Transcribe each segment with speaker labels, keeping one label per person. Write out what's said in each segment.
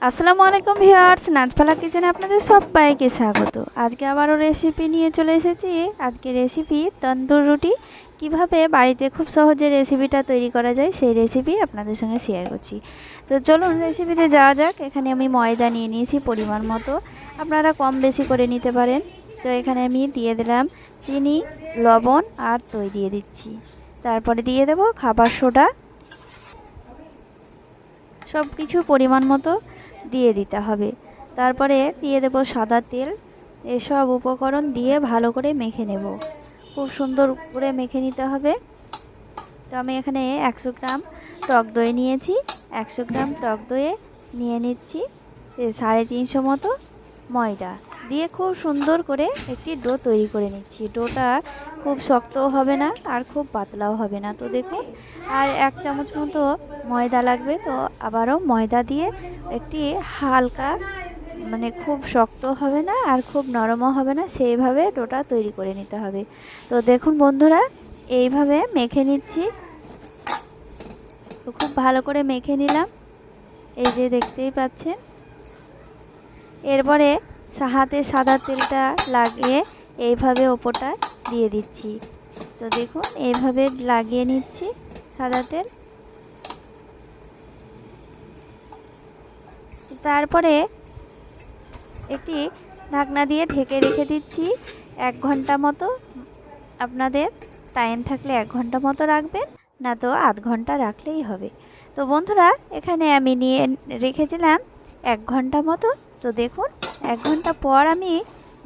Speaker 1: আসসালামু আলাইকুম ভিউয়ার্স, নাজফালা কিচেনে আপনাদের সবাইকে স্বাগত। আজকে আবারও রেসিপি নিয়ে চলে এসেছি। আজকে রেসিপি তন্দুর রুটি। কিভাবে বাড়িতে খুব সহজে রেসিপিটা তৈরি করা যায় সেই রেসিপি আপনাদের সঙ্গে শেয়ার করছি। তো চলুন রেসিপিতে যাওয়া যাক। এখানে আমি ময়দা নিয়ে নিয়েছি পরিমাণ মতো, আপনারা কম বেশি করে নিতে পারেন। তো এখানে আমি দিয়ে দিলাম চিনি, লবণ আর দই দিয়ে দিচ্ছি। তারপরে দিয়ে দেব খাবার সোডা, সব কিছু পরিমাণ মতো দিয়ে দিতে হবে। তারপরে দিয়ে দেব সাদা তেল। এসব উপকরণ দিয়ে ভালো করে মেখে নেব, খুব সুন্দর করে মেখে নিতে হবে। তো আমি এখানে 100 গ্রাম টক দই নিয়েছি। 100 গ্রাম টক দইয়ে নিয়ে নিচ্ছি 350 মতো ময়দা দিয়ে খুব সুন্দর করে একটি ডো তৈরি করে নিচ্ছি। ডোটা খুব শক্তও হবে না আর খুব পাতলাও হবে না। তো দেখুন, আর 1 চামচ মতো ময়দা লাগবে। তো আবারও ময়দা দিয়ে একটি হালকা, মানে খুব শক্ত হবে না আর খুব নরমও হবে না, সেইভাবে ডোটা তৈরি করে নিতে হবে। তো দেখুন বন্ধুরা, এইভাবে মেখে নিচ্ছি। তো খুব ভালো করে মেখে নিলাম, এই যে দেখতেই পাচ্ছেন। এরপরে হাতে সাদা তেলটা লাগিয়ে এইভাবে ওপরটা দিয়ে দিচ্ছি। তো দেখুন এইভাবে লাগিয়ে নিচ্ছি সাদা তেল। তারপরে একটি ঢাকনা দিয়ে ঢেকে রেখে দিচ্ছি 1 ঘন্টা মতো। আপনাদের টাইম থাকলে 1 ঘন্টা মতো রাখবেন, না তো আধ ঘন্টা রাখলেই হবে। তো বন্ধুরা, এখানে আমি নিয়ে রেখেছিলাম 1 ঘন্টা মতো। তো দেখুন 1 ঘন্টা পর আমি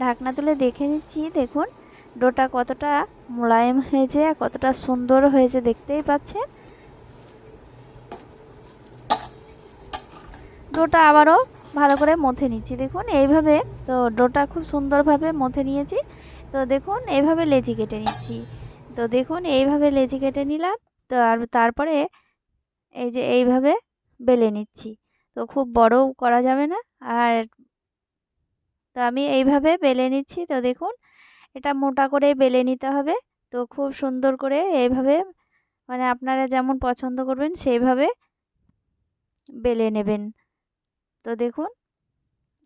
Speaker 1: ঢাকনা তুলে দেখে নিচ্ছি। দেখুন ডোটা কতটা মোলায়েম হয়েছে আর কতটা সুন্দর হয়েছে, দেখতেই পাচ্ছেন। ডোটা আবারও ভালো করে মথে নিচ্ছি। দেখুন এইভাবে, তো ডোটা খুব সুন্দরভাবে মথে নিয়েছি। তো দেখুন এইভাবে লেচি কেটে নিচ্ছি। তো দেখুন এইভাবে লেচি কেটে নিলাম। তো আর তারপরে এই যে এইভাবে বেলে নিচ্ছি। তো খুব বড়ও করা যাবে না। আর তো আমি এইভাবে বেলে নিচ্ছি। তো দেখুন এটা মোটা করে বেলে নিতে হবে। তো খুব সুন্দর করে এইভাবে, মানে আপনারা যেমন পছন্দ করবেন সেইভাবে বেলে নেবেন। তো দেখুন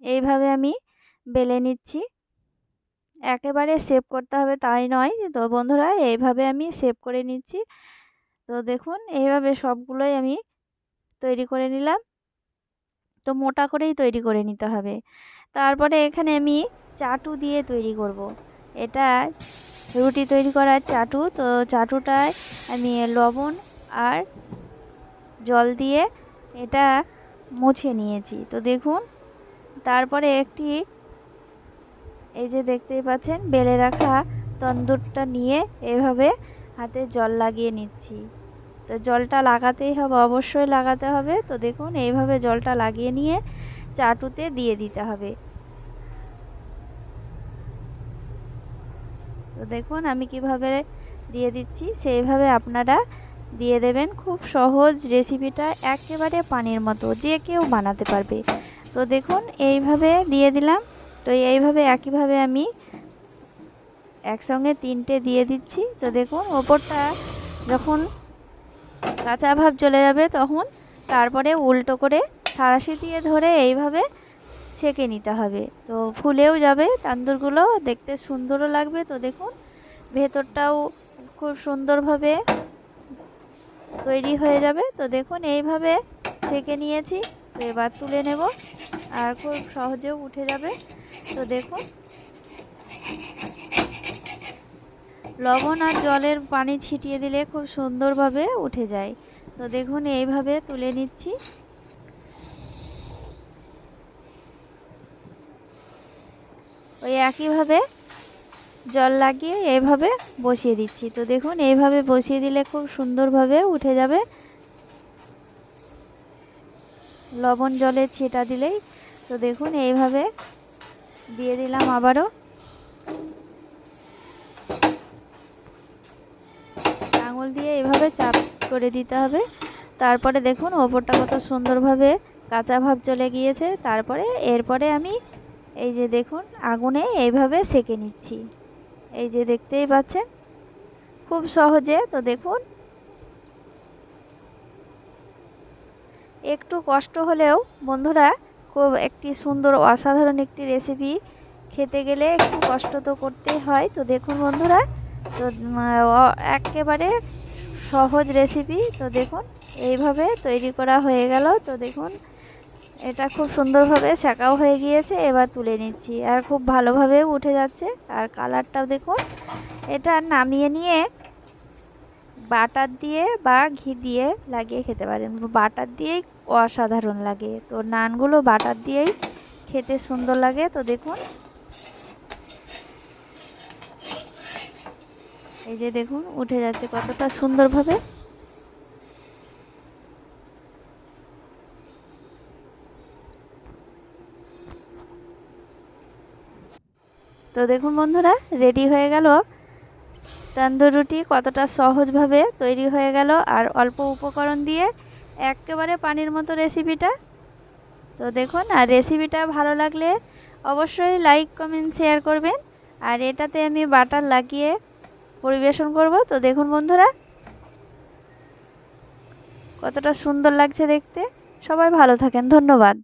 Speaker 1: এইভাবে আমি বেলে নিচ্ছি। একেবারে সেভ করতে হবে তাই নয়। তো বন্ধুরা, এইভাবে আমি সেভ করে নিচ্ছি। তো দেখুন এইভাবে সবগুলোই আমি তৈরি করে নিলাম। তো মোটা করেই তৈরি করে নিতে হবে। তারপরে এখানে আমি চাটু দিয়ে তৈরি করব। এটা রুটি তৈরি করার চাটু। তো চাটুটায় আমি লবণ আর জল দিয়ে এটা মুছে নিয়েছি। তো দেখুন তারপরে একটি, এই যে দেখতেই পাচ্ছেন, বেলে রাখা তন্দুরটা নিয়ে এভাবে হাতে জল লাগিয়ে নিচ্ছি। তো জলটা লাগাতেই হবে, অবশ্যই লাগাতে হবে। তো দেখুন এইভাবে জলটা লাগিয়ে নিয়ে চাটুতে দিয়ে দিতে হবে। তো দেখুন আমি কিভাবে দিয়ে দিচ্ছি, সেইভাবে আপনারা দিয়ে দেবেন। খুব সহজ রেসিপিটা, একেবারে পানির মতো, যে কেউ বানাতে পারবে। তো দেখুন এইভাবে দিয়ে দিলাম। তো এইভাবে একইভাবে আমি একসঙ্গে 3টে দিয়ে দিচ্ছি। তো দেখুন ওপরটা যখন কাঁচা ভাব চলে যাবে তখন তারপরে উল্টো করে সাঁড়াশি দিয়ে ধরে এইভাবে সেঁকে নিতে হবে। তো ফুলেও যাবে তান্দুরগুলো, দেখতে সুন্দরও লাগবে। তো দেখুন ভেতরটাও খুব সুন্দরভাবে তৈরি হয়ে যাবে। তো দেখুন এইভাবে সেঁকে নিয়েছি। তো এবার তুলে নেব, আর খুব সহজেও উঠে যাবে। তো দেখুন লবণ আর জলের পানি ছিটিয়ে দিলে খুব সুন্দরভাবে উঠে যায়। তো দেখুন এইভাবে তুলে নিচ্ছি। ওই একইভাবে জল লাগিয়ে এইভাবে বসিয়ে দিচ্ছি। তো দেখুন এইভাবে বসিয়ে দিলে খুব সুন্দরভাবে উঠে যাবে, লবণ জলে ছিটা দিলেই। তো দেখুন এইভাবে দিয়ে দিলাম আবারও। আঙুল দিয়ে এইভাবে চাপ করে দিতে হবে। তারপরে দেখুন ওপরটা কত সুন্দরভাবে কাঁচা ভাব চলে গিয়েছে। তারপরে এরপরে আমি এই যে দেখুন আগুনে এইভাবে সেঁকে নিচ্ছি। এই যে দেখতেই পাচ্ছেন খুব সহজে। তো দেখুন একটু কষ্ট হলেও বন্ধুরা খুব একটি সুন্দর অসাধারণ একটি রেসিপি। খেতে গেলে একটু কষ্ট তো করতেই হয়। তো দেখুন বন্ধুরা, তো একেবারে সহজ রেসিপি। তো দেখুন এইভাবে তৈরি করা হয়ে গেল। তো দেখুন এটা খুব সুন্দরভাবে সেকাও হয়ে গিয়েছে। এবার তুলে নিচ্ছি, আর খুব ভালোভাবে উঠে যাচ্ছে। আর কালারটাও দেখুন। এটা নামিয়ে নিয়ে বাটার দিয়ে বা ঘি দিয়ে লাগিয়ে খেতে পারেন। বাটার দিয়েই অসাধারণ লাগে। তো নানগুলো বাটার দিয়েই খেতে সুন্দর লাগে। তো দেখুন, এই যে দেখুন উঠে যাচ্ছে কতটা সুন্দরভাবে। তো দেখুন বন্ধুরা, রেডি হয়ে গেল তন্দুর রুটি। কতটা সহজভাবে তৈরি হয়ে গেল, আর অল্প উপকরণ দিয়ে একেবারে পানির মতো রেসিপিটা। তো দেখুন, আর রেসিপিটা ভালো লাগলে অবশ্যই লাইক কমেন্ট শেয়ার করবেন। আর এটাতে আমি বাটার লাগিয়ে পরিবেশন করব। তো দেখুন বন্ধুরা, কতটা সুন্দর লাগছে দেখতে। সবাই ভালো থাকেন, ধন্যবাদ।